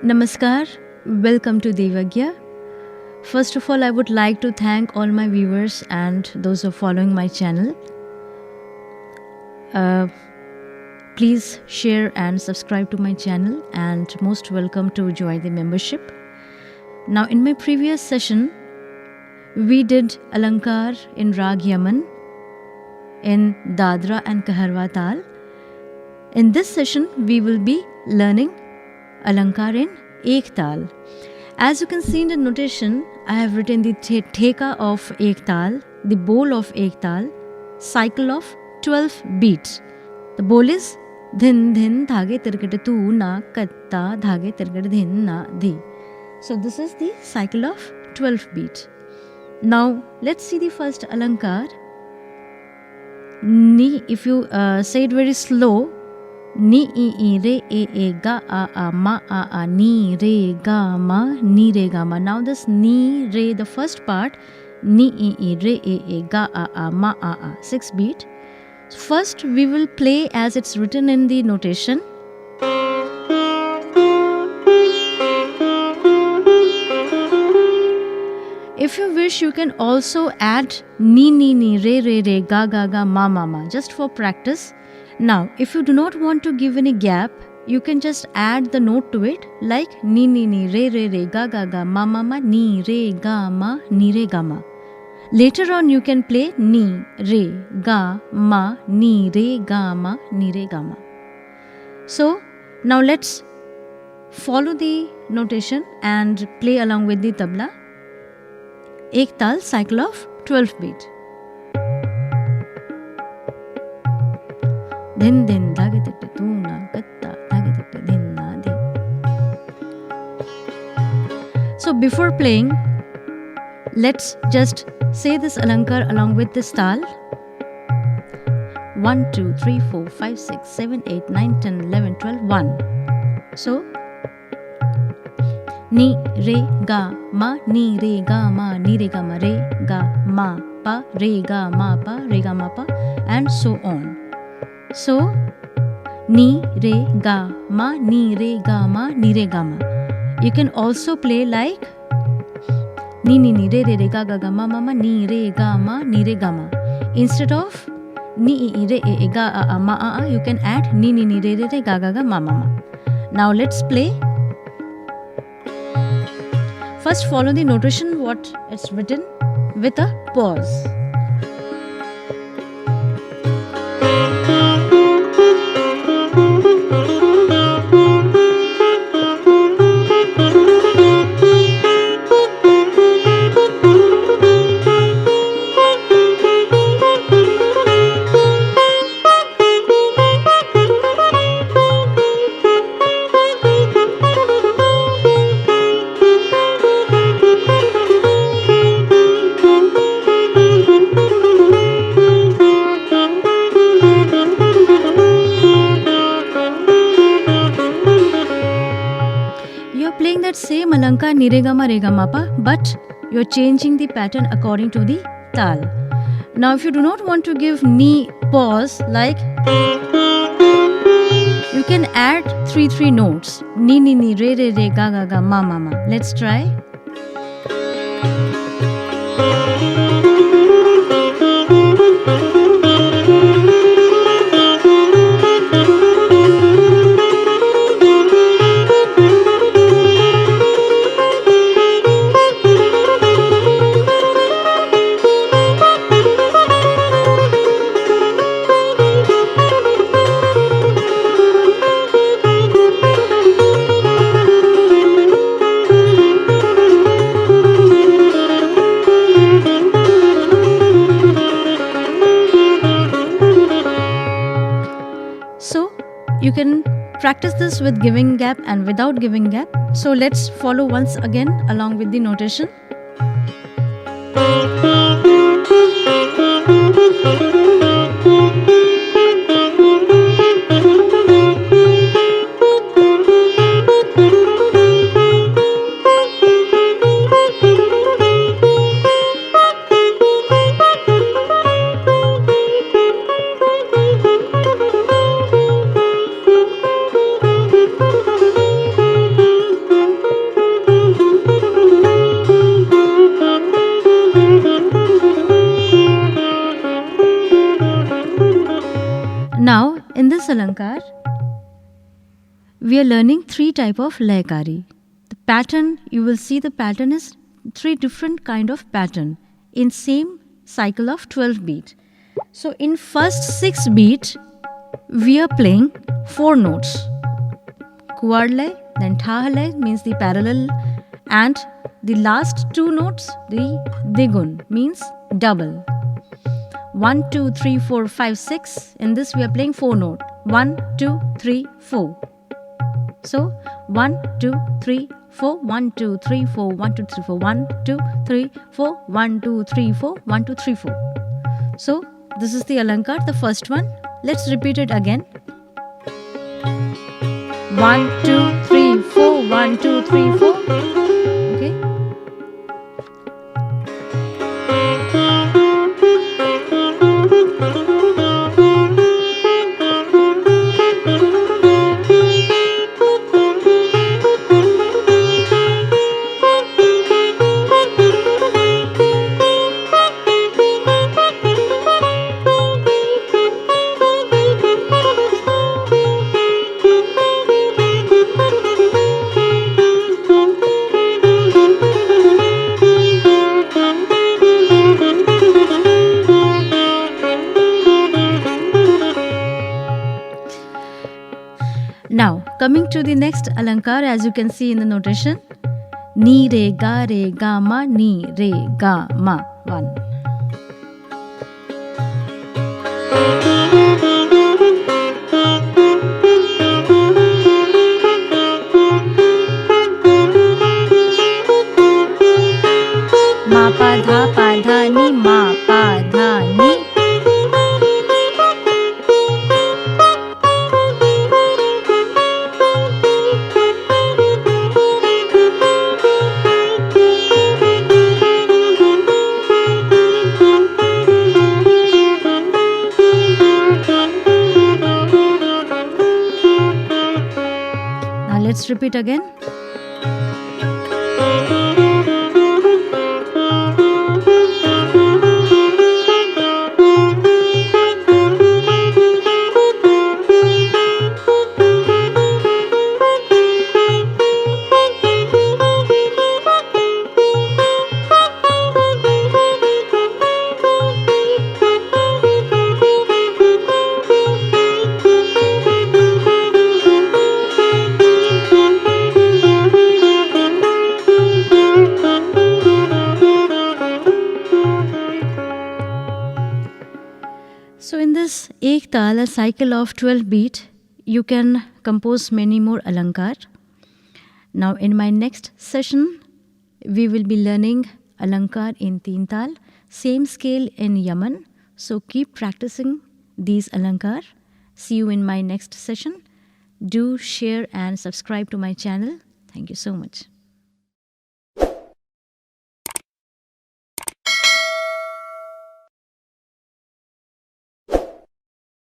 Namaskar, welcome to Devagya. First of all, I would like to thank all my viewers and those who are following my channel. Please share and subscribe to my channel, and most welcome to join the membership. Now, in my previous session, we did Alankar in Raag Yaman, in Dadra and Kaharwa Tal. In this session, we will be learning Alankar in Ektal. As you can see in the notation, I have written the theka of Ektal, the bowl of Ektal, cycle of 12 beats. The bowl is dhin dhin dhage tirkate tu na katta dhage tirkate dhin na di. So this is the cycle of 12 beats. Now let's see the first Alankar. Ni, if you say it very slow, ni e re e ga a ma a ni re ga ma ni re ga ma. Now this ni re, the first part, ni e re e ga a ma a 6 beat. First we will play as it's written in the notation. If you wish, you can also add ni re ga ma just for practice. Now, if you do not want to give any gap, you can just add the note to it, like ni re ga ma ni re ga ma ni re ga ma. Later on, you can play ni re ga ma ni re ga ma ni re ga ma. So now let's follow the notation and play along with the tabla. Ektal, cycle of 12 beat. Din din dhage tikte tu na katta dhage tikte din na di. So before playing, let's just say this Alankar along with this tal. 1, 2, 3, 4, 5, 6, 7, 8, 9, 10, 11, 12, 1. So ni re ga ma ni re ga ma ni re ga ma re ga ma pa re ga ma pa re ga ma pa, and so on. So ni re ga ma ni re ga ma ni re ga ma. You can also play like ni re ga ma ni re ga ma ni re ga ma. Instead of ni re ga ma you can add ni re ga ma ma. Now let's play. First follow the notation what it's written with a pause. Same Alankar ni re ga ma pa, but you're changing the pattern according to the tal. Now if you do not want to give ni pause, like you can add 3 notes. Ni re ga ma. Let's try. You can practice this with giving gap and without giving gap. So let's follow once again along with the notation. Alankar, we are learning 3 type of Laikari. The pattern, you will see the pattern is 3 different kind of pattern in same cycle of 12 beat. So in first 6 beat, we are playing 4 notes. Kuadlay, then Thahalay means the parallel, and the last 2 notes, the Digun means double. 1, 2, 3, 4, 5, 6. In this we are playing 4 note. 1, 2, 3, 4. So 1, 2, 3, 4, 1, 2, 3, 4, 1, 2, 3, 4, 1, 2, 3, 4, 1, 2, 3, 4, 1, 2, 3, 4. So this is the Alankar, the first one. Let's repeat it again. 1, 2, 3, 4, 1, 2, 3, 4. Okay. Now, coming to the next Alankar, as you can see in the notation, Ni re ga ma, ni re ga ma. 1. Ma pa dha ni, ma pa dha ni. Let's repeat again. So in this Ektal, a cycle of 12 beat, you can compose many more Alankar. Now in my next session, we will be learning Alankar in Tal, same scale in Yaman. So keep practicing these Alankar. See you in my next session. Do share and subscribe to my channel. Thank you so much.